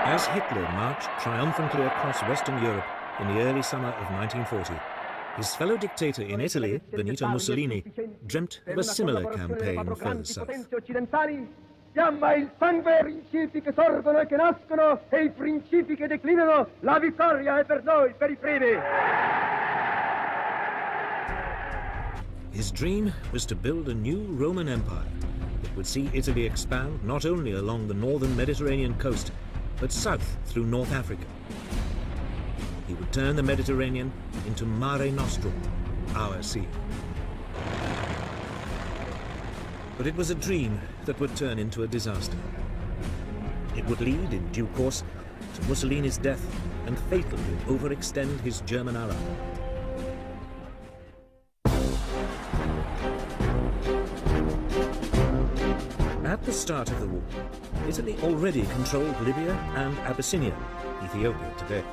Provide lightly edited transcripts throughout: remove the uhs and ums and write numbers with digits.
As Hitler marched triumphantly across Western Europe in the early summer of 1940, his fellow dictator in Italy, Benito Mussolini, dreamt of a similar campaign further south. Chiama il sangue ai principi che sorgono e che nascono e i principi che declinano. La vittoria è per noi, per I primi. His dream was to build a new Roman Empire that would see Italy expand not only along the northern Mediterranean coast, but south through North Africa. He would turn the Mediterranean into Mare Nostrum, our sea. But it was a dream that would turn into a disaster. It would lead, in due course, to Mussolini's death and fatally overextend his German ally. At the start of the war, Italy already controlled Libya and Abyssinia, Ethiopia today.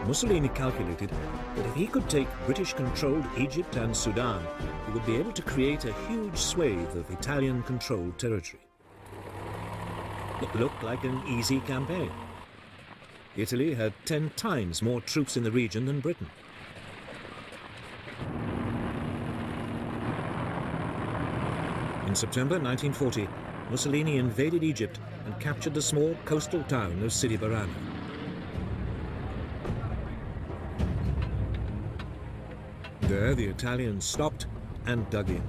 Mussolini calculated that if he could take British-controlled Egypt and Sudan, he would be able to create a huge swathe of Italian-controlled territory. It looked like an easy campaign. Italy had 10 times more troops in the region than Britain. In September 1940, Mussolini invaded Egypt and captured the small coastal town of Sidi Barrani. There, the Italians stopped and dug in.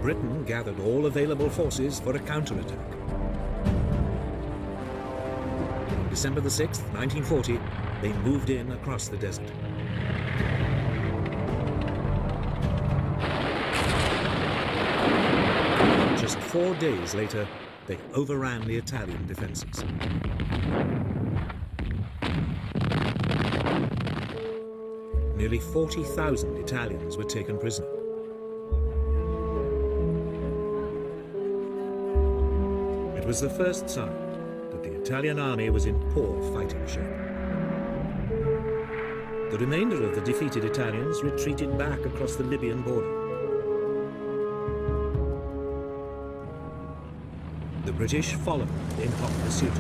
Britain gathered all available forces for a counterattack. On December the 6th, 1940, they moved in across the desert. Just 4 days later, they overran the Italian defenses. Nearly 40,000 Italians were taken prisoner. It was the first sign that the Italian army was in poor fighting shape. The remainder of the defeated Italians retreated back across the Libyan border. The British followed in hot pursuit.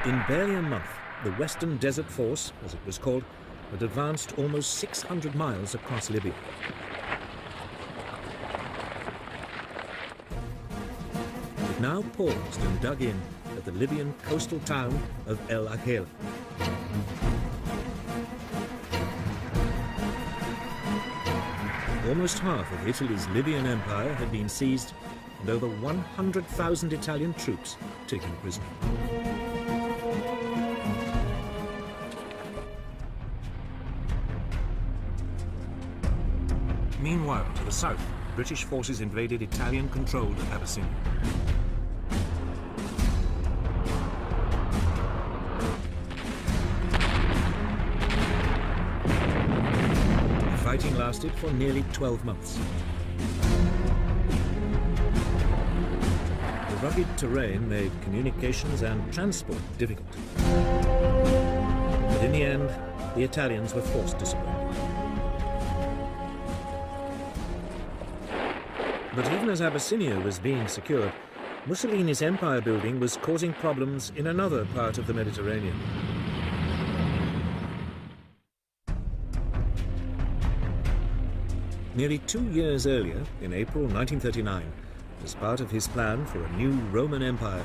In barely a month, the Western Desert Force, as it was called, had advanced almost 600 miles across Libya. It now paused and dug in at the Libyan coastal town of El Agheila. Almost half of Italy's Libyan empire had been seized and over 100,000 Italian troops taken prisoner. Meanwhile, to the south, British forces invaded Italian-controlled Abyssinia. The fighting lasted for nearly 12 months. The rugged terrain made communications and transport difficult. But in the end, the Italians were forced to surrender. But even as Abyssinia was being secured, Mussolini's empire building was causing problems in another part of the Mediterranean. Nearly 2 years earlier, in April 1939, as part of his plan for a new Roman Empire,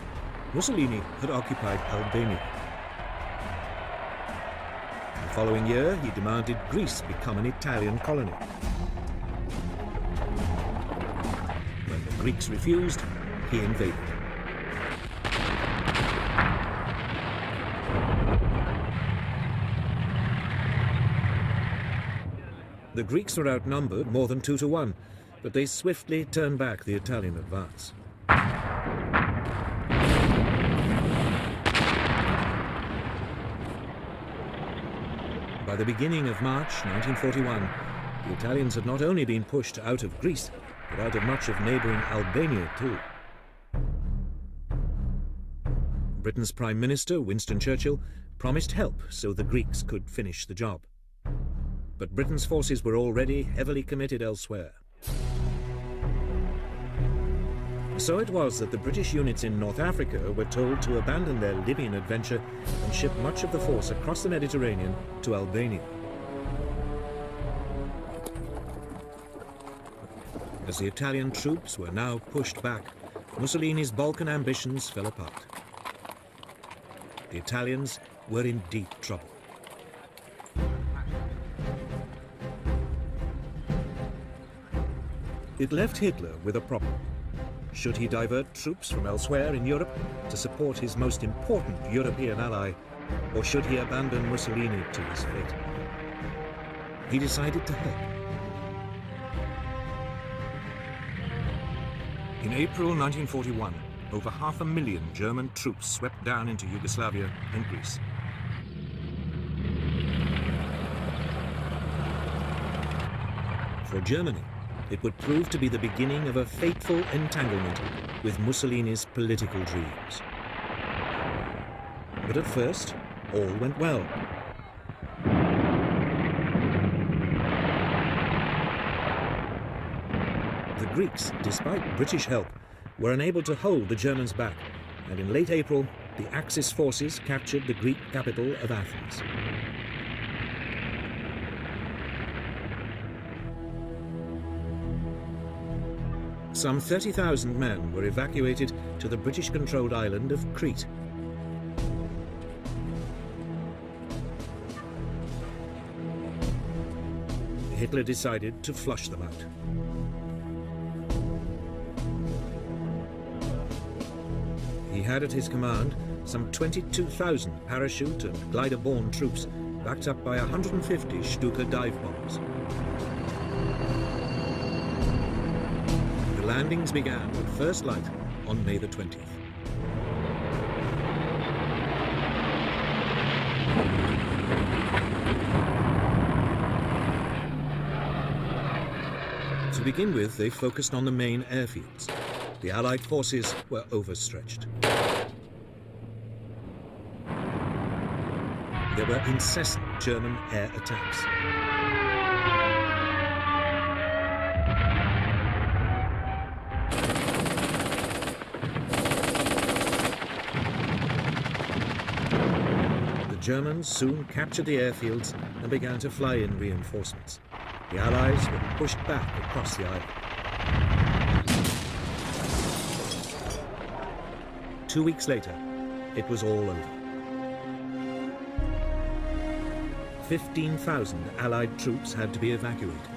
Mussolini had occupied Albania. The following year, he demanded Greece become an Italian colony. When the Greeks refused, he invaded. The Greeks were outnumbered more than 2 to 1, but they swiftly turned back the Italian advance. By the beginning of March 1941, the Italians had not only been pushed out of Greece, but out of much of neighbouring Albania too. Britain's Prime Minister, Winston Churchill, promised help so the Greeks could finish the job. but Britain's forces were already heavily committed elsewhere. So it was that the British units in North Africa were told to abandon their Libyan adventure and ship much of the force across the Mediterranean to Albania. As the Italian troops were now pushed back, Mussolini's Balkan ambitions fell apart. The Italians were in deep trouble. It left Hitler with a problem. Should he divert troops from elsewhere in Europe to support his most important European ally, or should he abandon Mussolini to his fate? He decided to help. In April 1941, over 500,000 German troops swept down into Yugoslavia and Greece. For Germany, it would prove to be the beginning of a fateful entanglement with Mussolini's political dreams. But at first, all went well. The Greeks, despite British help, were unable to hold the Germans back, and in late April, the Axis forces captured the Greek capital of Athens. Some 30,000 men were evacuated to the British-controlled island of Crete. Hitler decided to flush them out. He had at his command some 22,000 parachute and glider-borne troops, backed up by 150 Stuka dive bombers. The landings began at first light on May the 20th. To begin with, they focused on the main airfields. The Allied forces were overstretched. There were incessant German air attacks. The Germans soon captured the airfields and began to fly in reinforcements. The Allies were pushed back across the island. 2 weeks later, it was all over. 15,000 Allied troops had to be evacuated.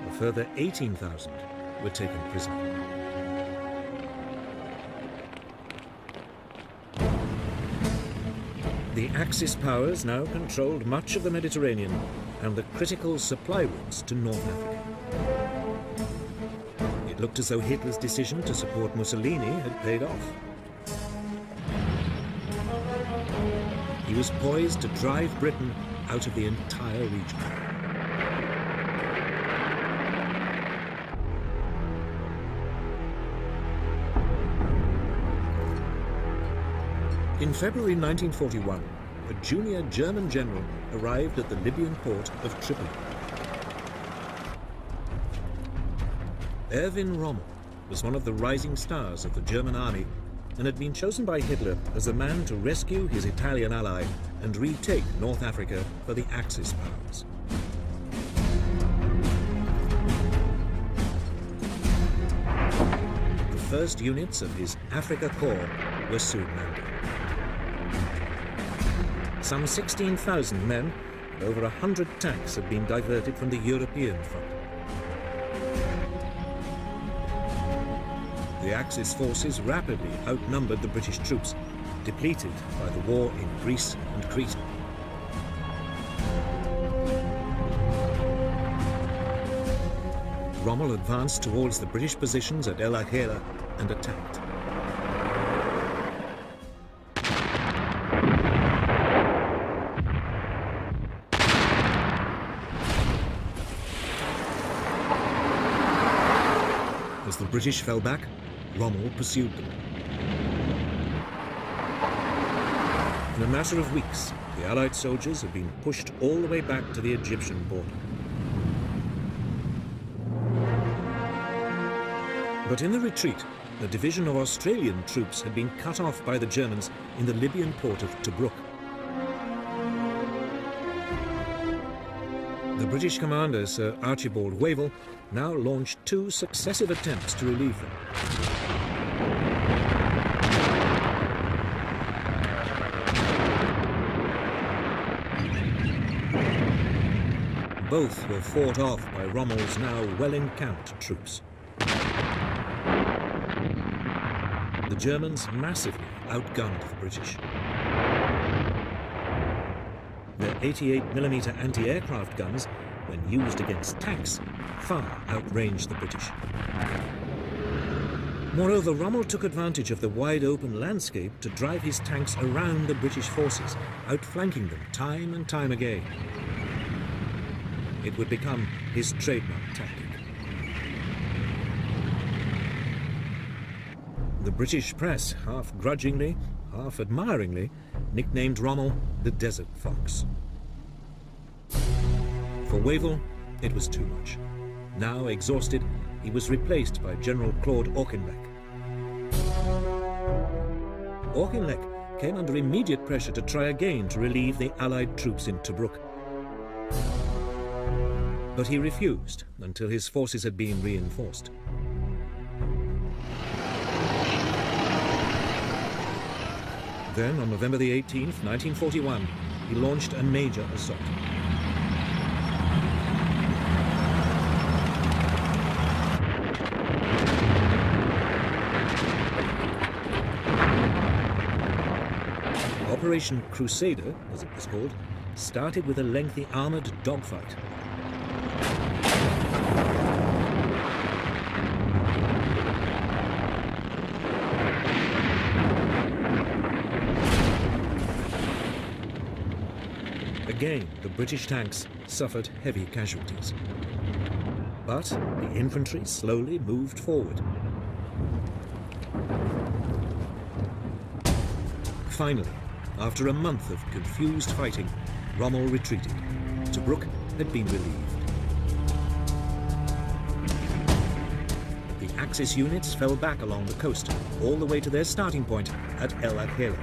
A further 18,000 were taken prisoner. The Axis powers now controlled much of the Mediterranean and the critical supply routes to North Africa. It looked as though Hitler's decision to support Mussolini had paid off. He was poised to drive Britain out of the entire region. In February 1941, a junior German general arrived at the Libyan port of Tripoli. Erwin Rommel was one of the rising stars of the German army and had been chosen by Hitler as the man to rescue his Italian ally and retake North Africa for the Axis powers. The first units of his Africa Corps were soon landing. Some 16,000 men and over 100 tanks had been diverted from the European front. The Axis forces rapidly outnumbered the British troops, depleted by the war in Greece and Crete. Rommel advanced towards the British positions at El Ahela and attacked. As the British fell back, Rommel pursued them. In In a matter of weeks, the Allied soldiers had been pushed all the way back to the Egyptian border. But in the retreat, a division of Australian troops had been cut off by the Germans in the Libyan port of Tobruk. The British commander, Sir Archibald Wavell, now launched 2 successive attempts to relieve them. Both were fought off by Rommel's now well-encamped troops. The Germans massively outgunned the British. Their 88mm anti-aircraft guns, when used against tanks, far outranged the British. Moreover, Rommel took advantage of the wide-open landscape to drive his tanks around the British forces, outflanking them time and time again. It would become his trademark tactic. The British press, half grudgingly, half admiringly, nicknamed Rommel the Desert Fox. For Wavell, it was too much. Now exhausted, he was replaced by General Claude Auchinleck. Auchinleck came under immediate pressure to try again to relieve the Allied troops in Tobruk. But he refused until his forces had been reinforced. Then, on November the 18th, 1941, he launched a major assault. Operation Crusader, as it was called, started with a lengthy armoured dogfight. Again, the British tanks suffered heavy casualties. But the infantry slowly moved forward. Finally, after a month of confused fighting, Rommel retreated. Tobruk had been relieved. The Axis units fell back along the coast, all the way to their starting point at El Agheila.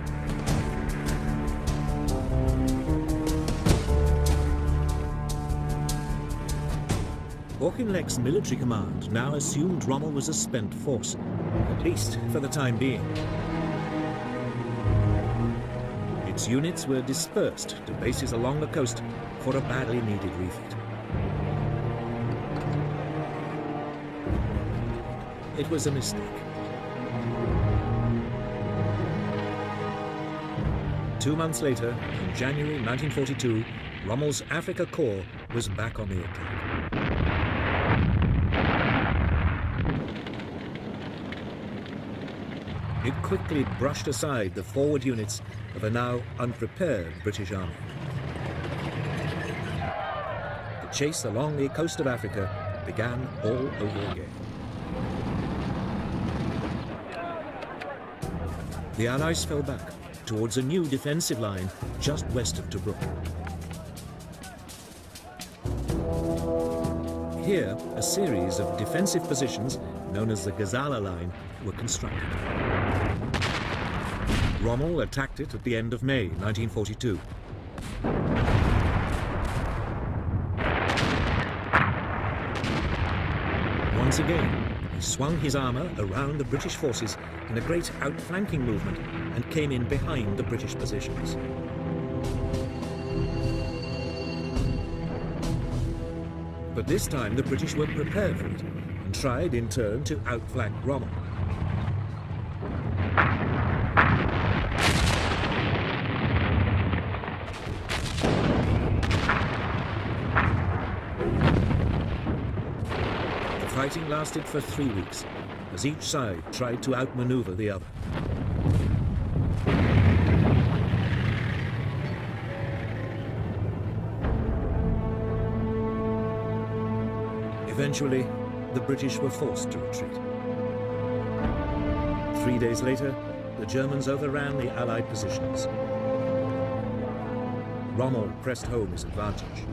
Auchinleck's military command now assumed Rommel was a spent force, at least for the time being. Its units were dispersed to bases along the coast for a badly needed refit. It was a mistake. 2 months later, in January 1942, Rommel's Afrika Korps was back on the attack. It quickly brushed aside the forward units of a now unprepared British army. The chase along the coast of Africa began all over again. The Allies fell back towards a new defensive line just west of Tobruk. Here, a series of defensive positions, known as the Gazala Line, were constructed. Rommel attacked it at the end of May 1942. Once again, he swung his armour around the British forces in a great outflanking movement and came in behind the British positions. But this time the British were prepared for it and tried in turn to outflank Rommel. The fighting lasted for 3 weeks, as each side tried to outmaneuver the other. Eventually, the British were forced to retreat. 3 days later, the Germans overran the Allied positions. Rommel pressed home his advantage.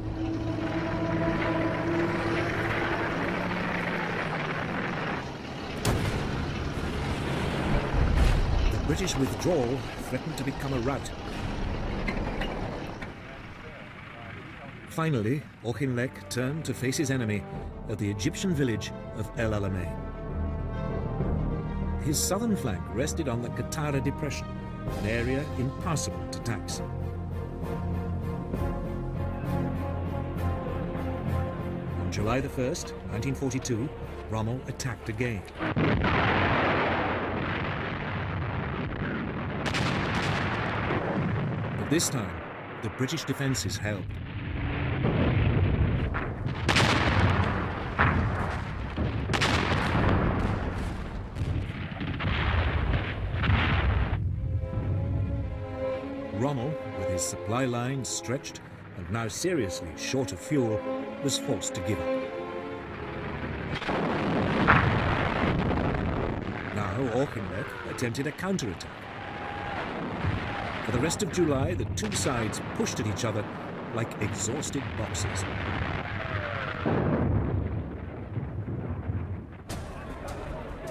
The British withdrawal threatened to become a rout. Finally, Auchinleck turned to face his enemy at the Egyptian village of El Alamein. His southern flank rested on the Qattara Depression, an area impassable to tanks. On July the 1st, 1942, Rommel attacked again. But this time, the British defences held. Rommel, with his supply lines stretched and now seriously short of fuel, was forced to give up. Now Auchinleck attempted a counterattack. For the rest of July, the two sides pushed at each other like exhausted boxers.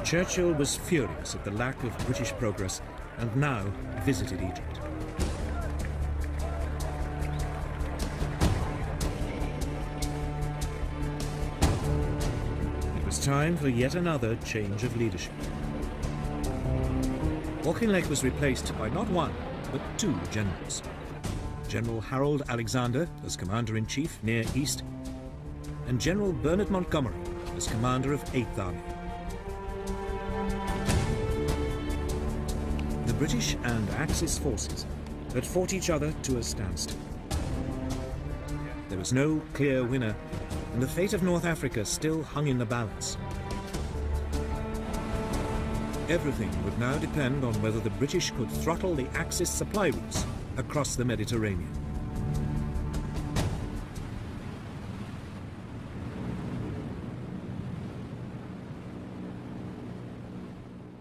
Churchill was furious at the lack of British progress and now visited Egypt. It was time for yet another change of leadership. Auchinleck was replaced by not one, but two generals. General Harold Alexander as Commander-in-Chief near East, and General Bernard Montgomery as Commander of 8th Army. The British and Axis forces had fought each other to a standstill. There was no clear winner, and the fate of North Africa still hung in the balance. Everything would now depend on whether the British could throttle the Axis supply routes across the Mediterranean.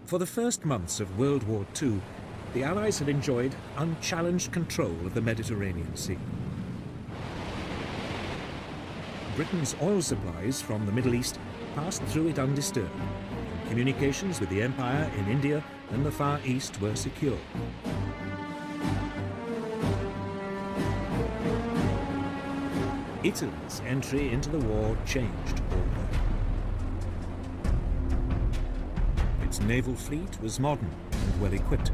For the first months of World War II, the Allies had enjoyed unchallenged control of the Mediterranean Sea. Britain's oil supplies from the Middle East passed through it undisturbed. Communications with the Empire in India and the Far East were secure. Italy's entry into the war changed all that. Its naval fleet was modern and well equipped.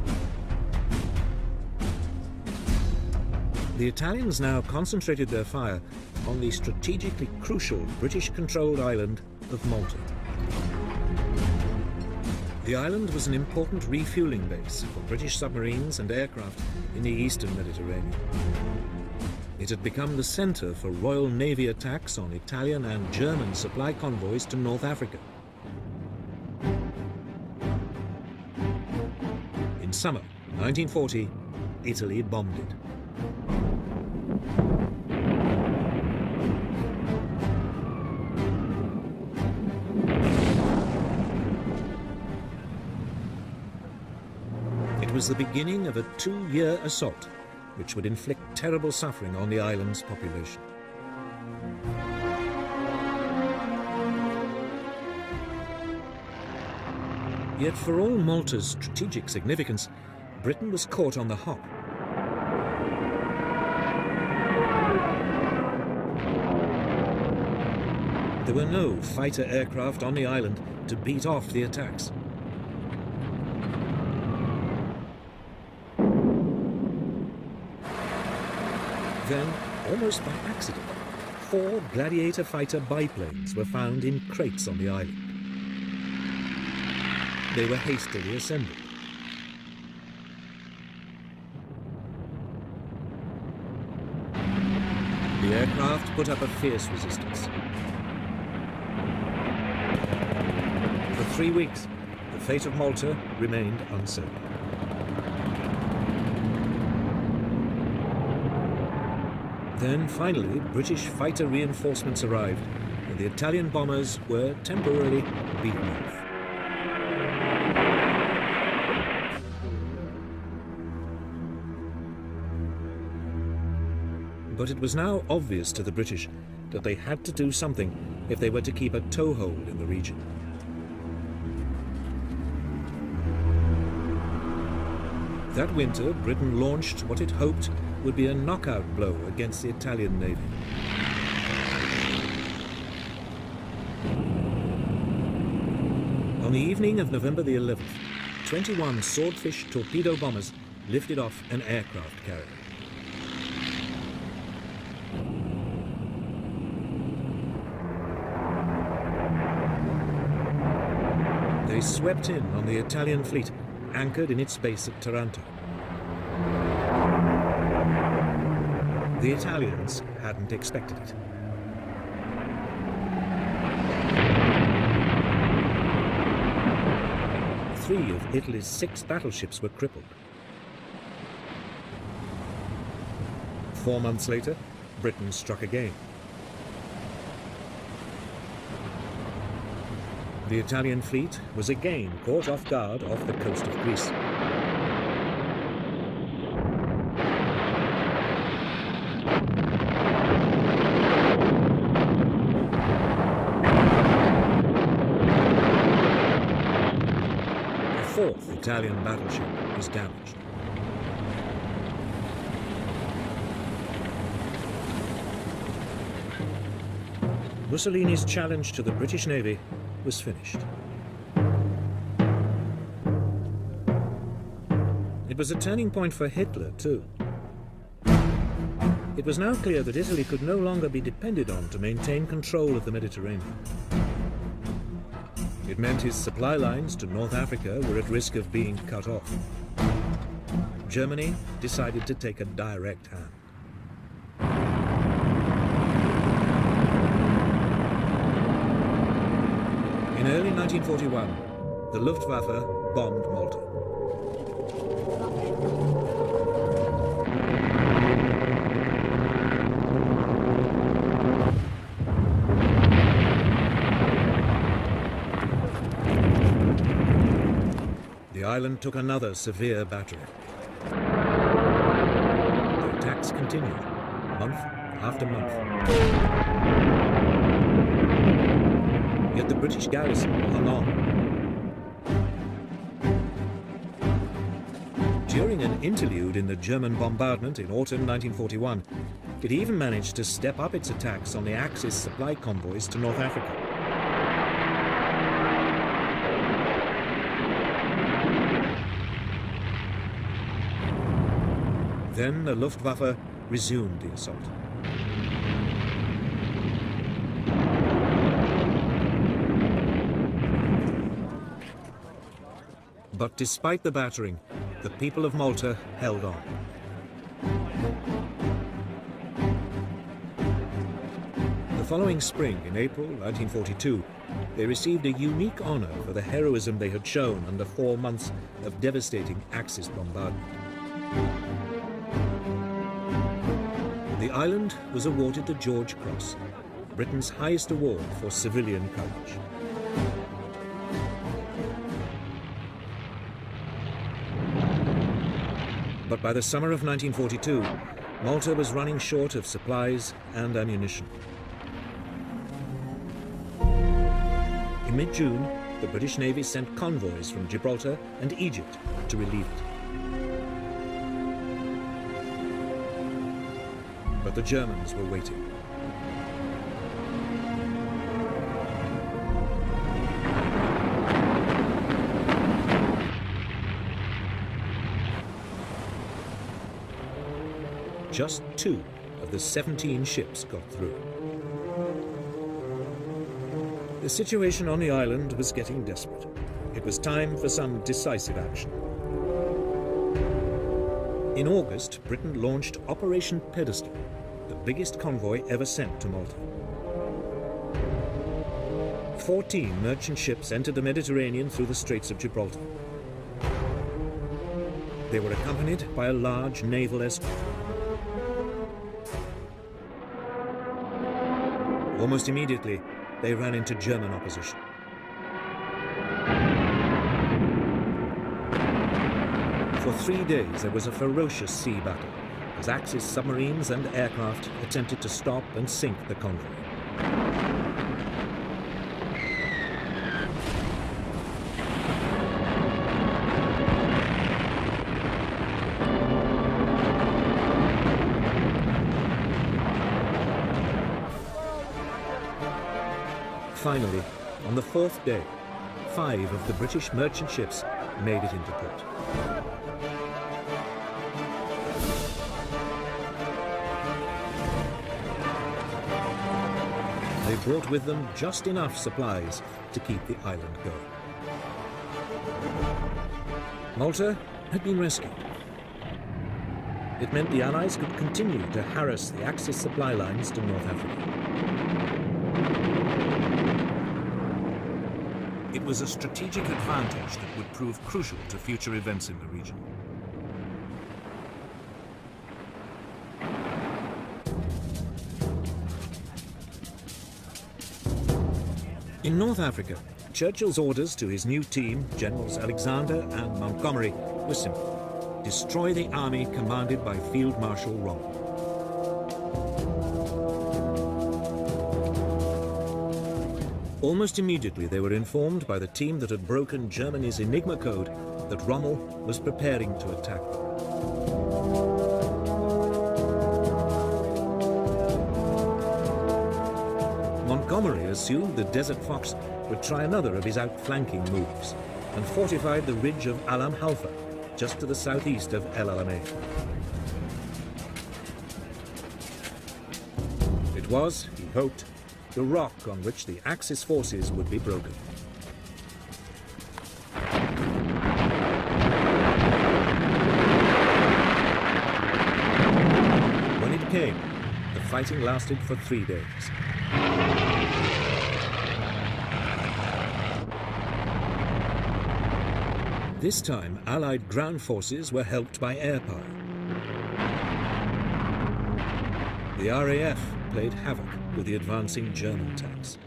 The Italians now concentrated their fire on the strategically crucial British-controlled island of Malta. The island was an important refueling base for British submarines and aircraft in the eastern Mediterranean. It had become the centre for Royal Navy attacks on Italian and German supply convoys to North Africa. In summer 1940, Italy bombed it. It was the beginning of a 2-year assault, which would inflict terrible suffering on the island's population. Yet for all Malta's strategic significance, Britain was caught on the hop. There were no fighter aircraft on the island to beat off the attacks. Then, almost by accident, 4 Gladiator fighter biplanes were found in crates on the island. They were hastily assembled. The aircraft put up a fierce resistance. For 3 weeks, the fate of Malta remained uncertain. Then, finally, British fighter reinforcements arrived, and the Italian bombers were temporarily beaten off. But it was now obvious to the British that they had to do something if they were to keep a toehold in the region. That winter, Britain launched what it hoped would be a knockout blow against the Italian Navy. On the evening of November the 11th, 21 Swordfish torpedo bombers lifted off an aircraft carrier. They swept in on the Italian fleet, anchored in its base at Taranto. The Italians hadn't expected it. Three of Italy's 6 battleships were crippled. 4 months later, Britain struck again. The Italian fleet was again caught off guard off the coast of Greece. The 4th Italian battleship was damaged. Mussolini's challenge to the British Navy was finished. It was a turning point for Hitler, too. It was now clear that Italy could no longer be depended on to maintain control of the Mediterranean. It meant his supply lines to North Africa were at risk of being cut off. Germany decided to take a direct hand. In early 1941, the Luftwaffe bombed Malta. The island took another severe battering. The attacks continued, month after month. Yet the British garrison hung on. During an interlude in the German bombardment in autumn 1941, it even managed to step up its attacks on the Axis supply convoys to North Africa. Then the Luftwaffe resumed the assault. But despite the battering, the people of Malta held on. The following spring, in April 1942, they received a unique honor for the heroism they had shown under 4 months of devastating Axis bombardment. The island was awarded the George Cross, Britain's highest award for civilian courage. But by the summer of 1942, Malta was running short of supplies and ammunition. In mid-June, the British Navy sent convoys from Gibraltar and Egypt to relieve it. But the Germans were waiting. Just 2 of the 17 ships got through. The situation on the island was getting desperate. It was time for some decisive action. In August, Britain launched Operation Pedestal, the biggest convoy ever sent to Malta. 14 merchant ships entered the Mediterranean through the Straits of Gibraltar. They were accompanied by a large naval escort. Almost immediately, they ran into German opposition. For 3 days, there was a ferocious sea battle as Axis submarines and aircraft attempted to stop and sink the convoy. Finally, on the fourth day, 5 of the British merchant ships made it into port. They brought with them just enough supplies to keep the island going. Malta had been rescued. It meant the Allies could continue to harass the Axis supply lines to North Africa. It was a strategic advantage that would prove crucial to future events in the region. In North Africa, Churchill's orders to his new team, Generals Alexander and Montgomery, were simple: destroy the army commanded by Field Marshal Rommel. Almost immediately, they were informed by the team that had broken Germany's Enigma code that Rommel was preparing to attack them. Montgomery assumed the Desert Fox would try another of his outflanking moves and fortified the ridge of Alam Halfa, just to the southeast of El Alamein. It was, he hoped, the rock on which the Axis forces would be broken. When it came, the fighting lasted for 3 days. This time, Allied ground forces were helped by air power. The RAF played havoc with the advancing German tanks.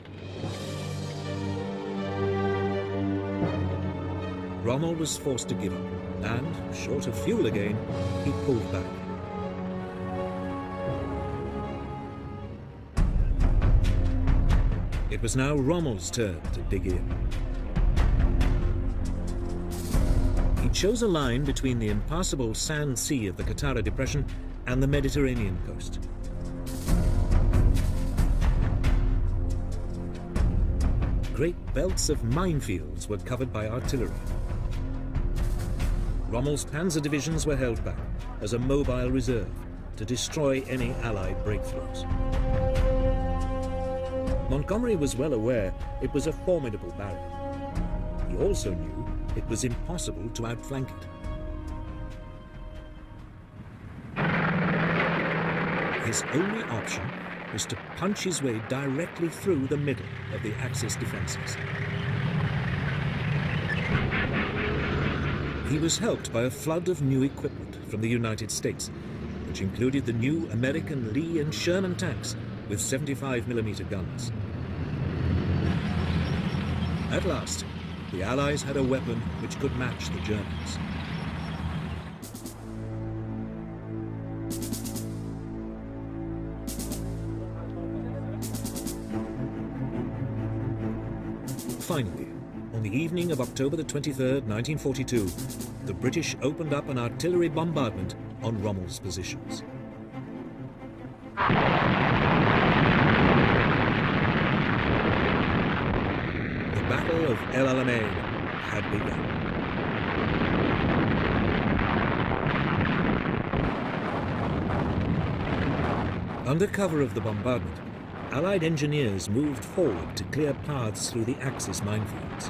Rommel was forced to give up, and, short of fuel again, he pulled back. It was now Rommel's turn to dig in. He chose a line between the impassable sand sea of the Qattara Depression and the Mediterranean coast. Great belts of minefields were covered by artillery. Rommel's panzer divisions were held back as a mobile reserve to destroy any Allied breakthroughs. Montgomery was well aware it was a formidable barrier. He also knew it was impossible to outflank it. His only option was to punch his way directly through the middle of the Axis defenses. He was helped by a flood of new equipment from the United States, which included the new American Lee and Sherman tanks with 75mm guns. At last, the Allies had a weapon which could match the Germans. Finally, on the evening of October the 23rd, 1942, the British opened up an artillery bombardment on Rommel's positions. The Battle of El Alamein had begun. Under cover of the bombardment, Allied engineers moved forward to clear paths through the Axis minefields.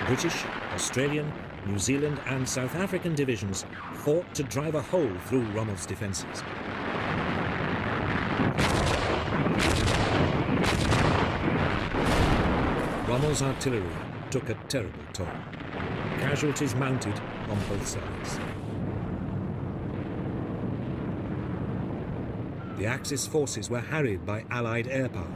British, Australian, New Zealand and South African divisions fought to drive a hole through Rommel's defences. Rommel's artillery took a terrible toll. Casualties mounted on both sides. The Axis forces were harried by Allied air power.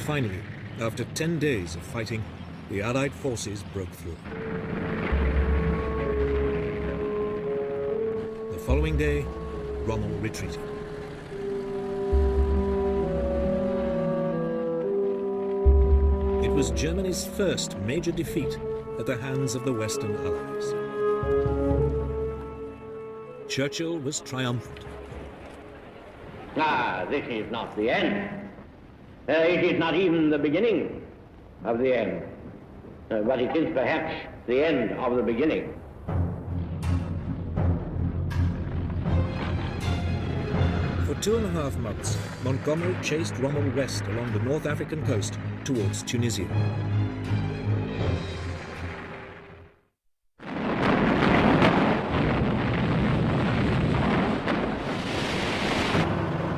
Finally, after 10 days of fighting, the Allied forces broke through. The following day, Rommel retreated. It was Germany's first major defeat at the hands of the Western Allies. Churchill was triumphant. This is not the end. It is not even the beginning of the end. But it is perhaps the end of the beginning. For 2.5 months, Montgomery chased Rommel west along the North African coast towards Tunisia.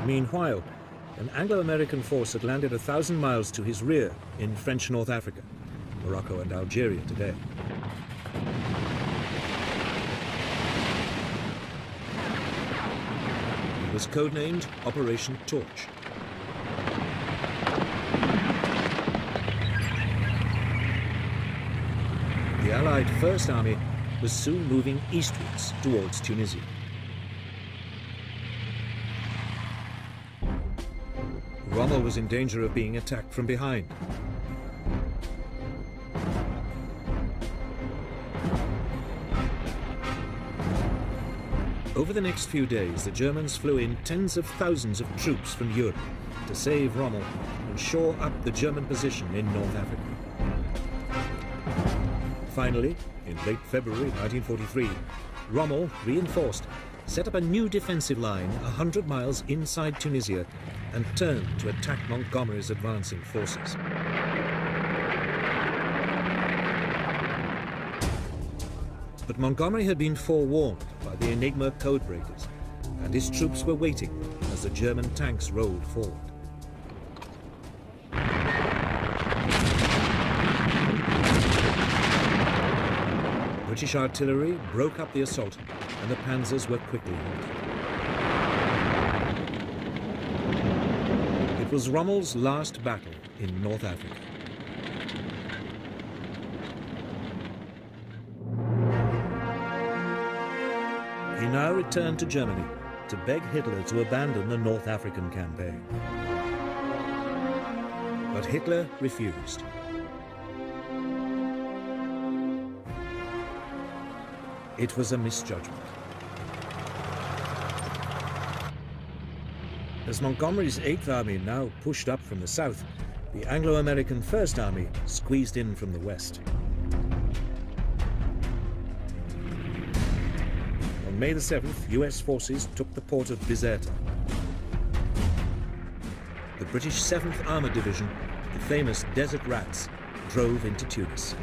Meanwhile, an Anglo-American force had landed 1,000 miles to his rear in French North Africa, Morocco and Algeria today. It was codenamed Operation Torch. The Allied First Army was soon moving eastwards towards Tunisia. Rommel was in danger of being attacked from behind. Over the next few days, the Germans flew in tens of thousands of troops from Europe to save Rommel and shore up the German position in North Africa. Finally, in late February 1943, Rommel, reinforced, set up a new defensive line 100 miles inside Tunisia and turned to attack Montgomery's advancing forces. But Montgomery had been forewarned by the Enigma codebreakers, and his troops were waiting as the German tanks rolled forward. British artillery broke up the assault, and the panzers were quickly halted. It was Rommel's last battle in North Africa. He now returned to Germany to beg Hitler to abandon the North African campaign. But Hitler refused. It was a misjudgment. As Montgomery's 8th Army now pushed up from the south, the Anglo-American First Army squeezed in from the west. On May the 7th, US forces took the port of Bizerta. The British 7th Armoured Division, the famous Desert Rats, drove into Tunis.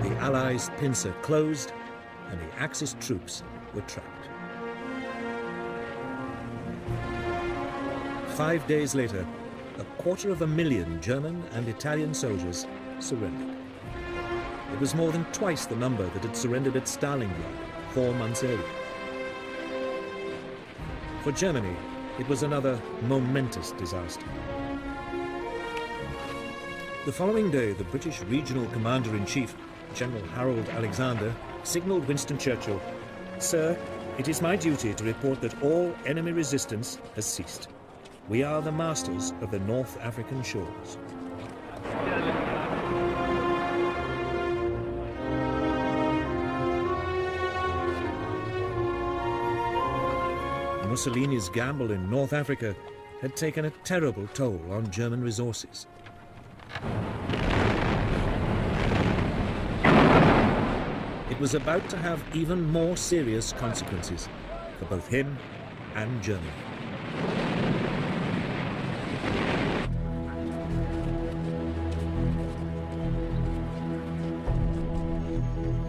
The Allies' pincer closed, and the Axis troops were trapped. 5 days later, 250,000 German and Italian soldiers surrendered. It was more than twice the number that had surrendered at Stalingrad 4 months earlier. For Germany, it was another momentous disaster. The following day, the British Regional Commander-in-Chief, General Harold Alexander, signalled Winston Churchill, "Sir, it is my duty to report that all enemy resistance has ceased. We are the masters of the North African shores." Mussolini's gamble in North Africa had taken a terrible toll on German resources. It was about to have even more serious consequences for both him and Germany.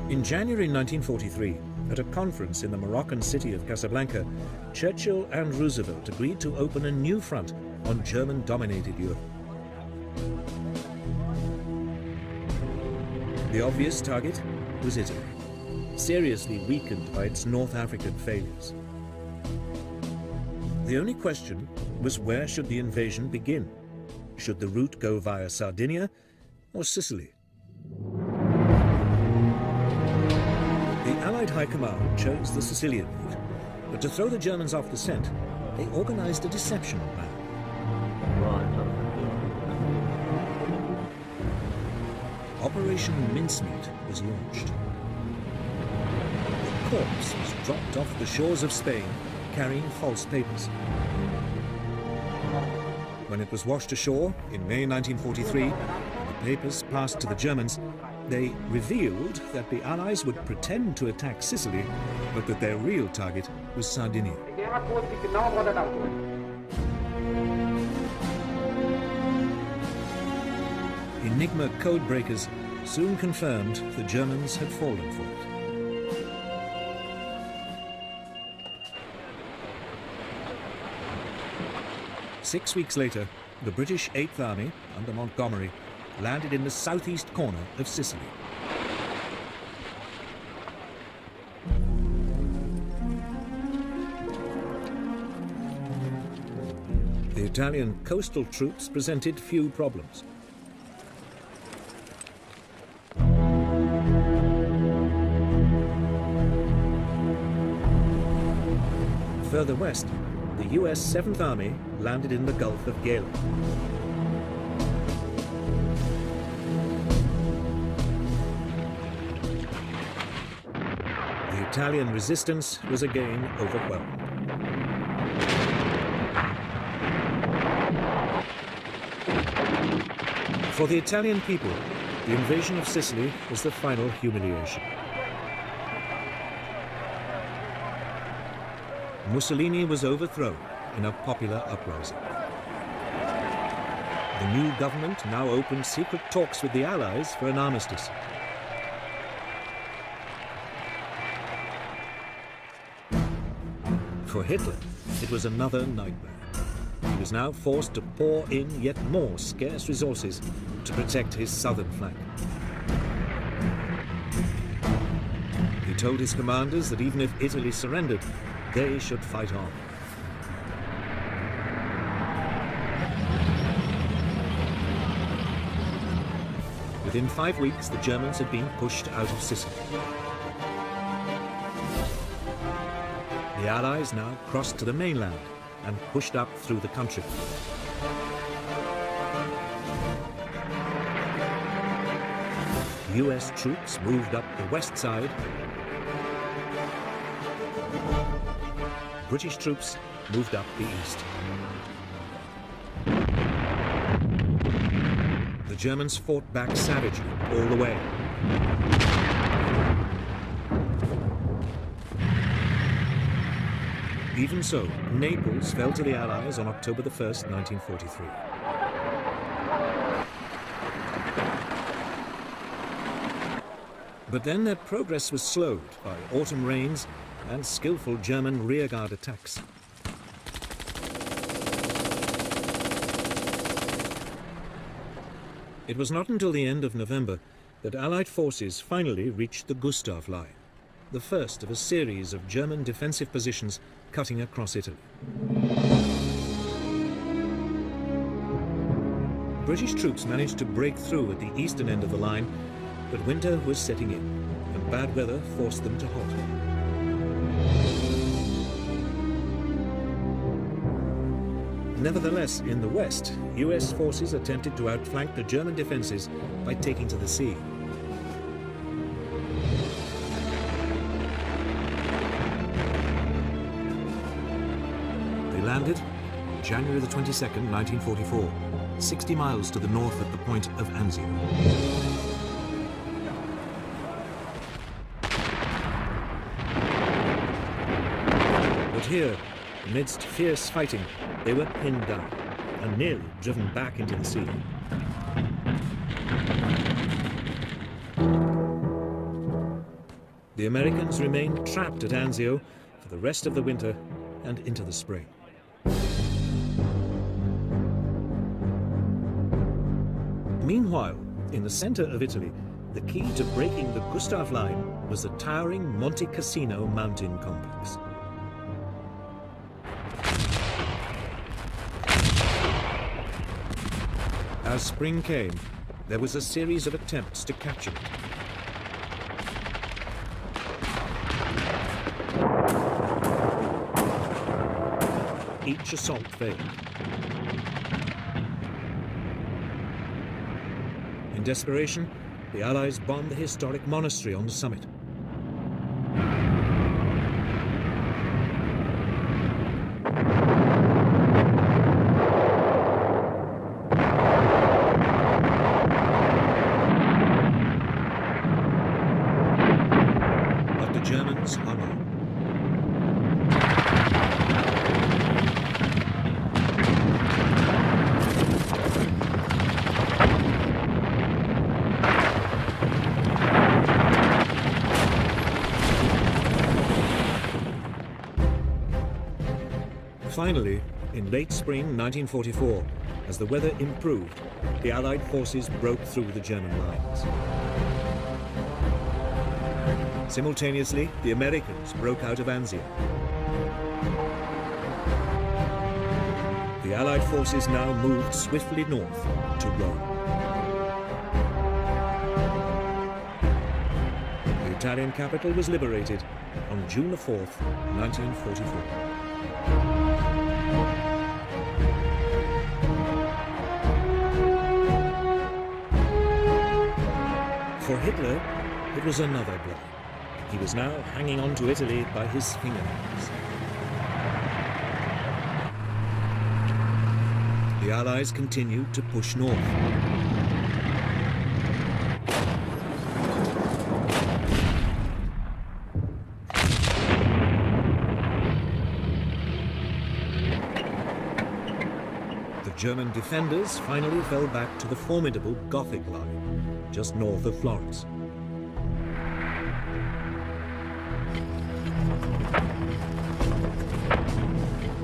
In January 1943, at a conference in the Moroccan city of Casablanca, Churchill and Roosevelt agreed to open a new front on German-dominated Europe. The obvious target was Italy. seriously weakened by its North African failures. The only question was, where should the invasion begin? Should the route go via Sardinia or Sicily? The Allied High Command chose the Sicilian route, but to throw the Germans off the scent, they organized a deception plan. Operation Mincemeat was launched. The corpse was dropped off the shores of Spain carrying false papers. When it was washed ashore in May 1943, and the papers passed to the Germans, they revealed that the Allies would pretend to attack Sicily, but that their real target was Sardinia. Enigma code breakers soon confirmed the Germans had fallen for it. Six weeks later, the British 8th Army, under Montgomery, landed in the southeast corner of Sicily. The Italian coastal troops presented few problems. Further west, the US 7th Army landed in the Gulf of Gela. The Italian resistance was again overwhelmed. For the Italian people, the invasion of Sicily was the final humiliation. Mussolini was overthrown in a popular uprising. The new government now opened secret talks with the Allies for an armistice. For Hitler, it was another nightmare. He was now forced to pour in yet more scarce resources to protect his southern flank. He told his commanders that even if Italy surrendered, they should fight on. Within 5 weeks, the Germans had been pushed out of Sicily. The Allies now crossed to the mainland and pushed up through the country. US troops moved up the west side. British troops moved up the east. The Germans fought back savagely all the way. Even so, Naples fell to the Allies on October the 1st, 1943. But then their progress was slowed by autumn rains and skillful German rearguard attacks. It was not until the end of November that Allied forces finally reached the Gustav Line, the first of a series of German defensive positions cutting across Italy. British troops managed to break through at the eastern end of the line, but winter was setting in, and bad weather forced them to halt. Nevertheless, in the west, US forces attempted to outflank the German defenses by taking to the sea. They landed January the 22nd, 1944, 60 miles to the north at the point of Anzio. But here, amidst fierce fighting, they were pinned down and nearly driven back into the sea. The Americans remained trapped at Anzio for the rest of the winter and into the spring. Meanwhile, in the center of Italy, the key to breaking the Gustav Line was the towering Monte Cassino mountain complex. As spring came, there was a series of attempts to capture it. Each assault failed. In desperation, the Allies bombed the historic monastery on the summit. But the Germans hung on. Finally, in late spring 1944, as the weather improved, the Allied forces broke through the German lines. Simultaneously, the Americans broke out of Anzio. The Allied forces now moved swiftly north to Rome. The Italian capital was liberated on June 4th, 1944. For Hitler, it was another blow. He was now hanging on to Italy by his fingernails. The Allies continued to push north. The German defenders finally fell back to the formidable Gothic line, just north of Florence.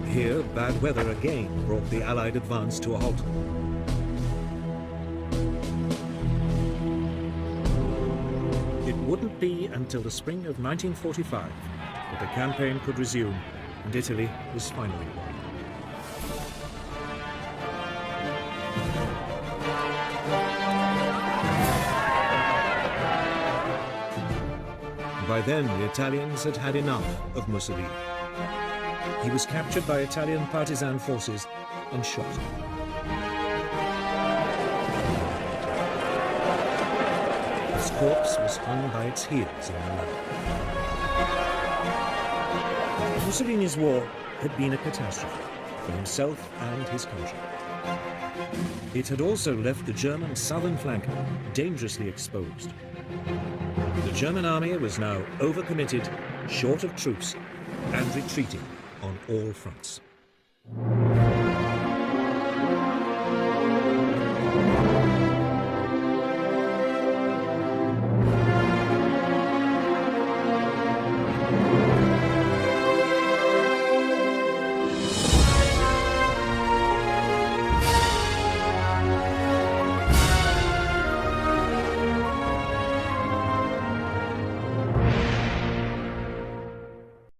Here, bad weather again brought the Allied advance to a halt. It wouldn't be until the spring of 1945 that the campaign could resume, and Italy was finally won. By then, the Italians had had enough of Mussolini. He was captured by Italian partisan forces and shot. His corpse was hung by its heels in Milan. Mussolini's war had been a catastrophe for himself and his country. It had also left the German southern flank dangerously exposed. The German army was now overcommitted, short of troops, and retreating on all fronts.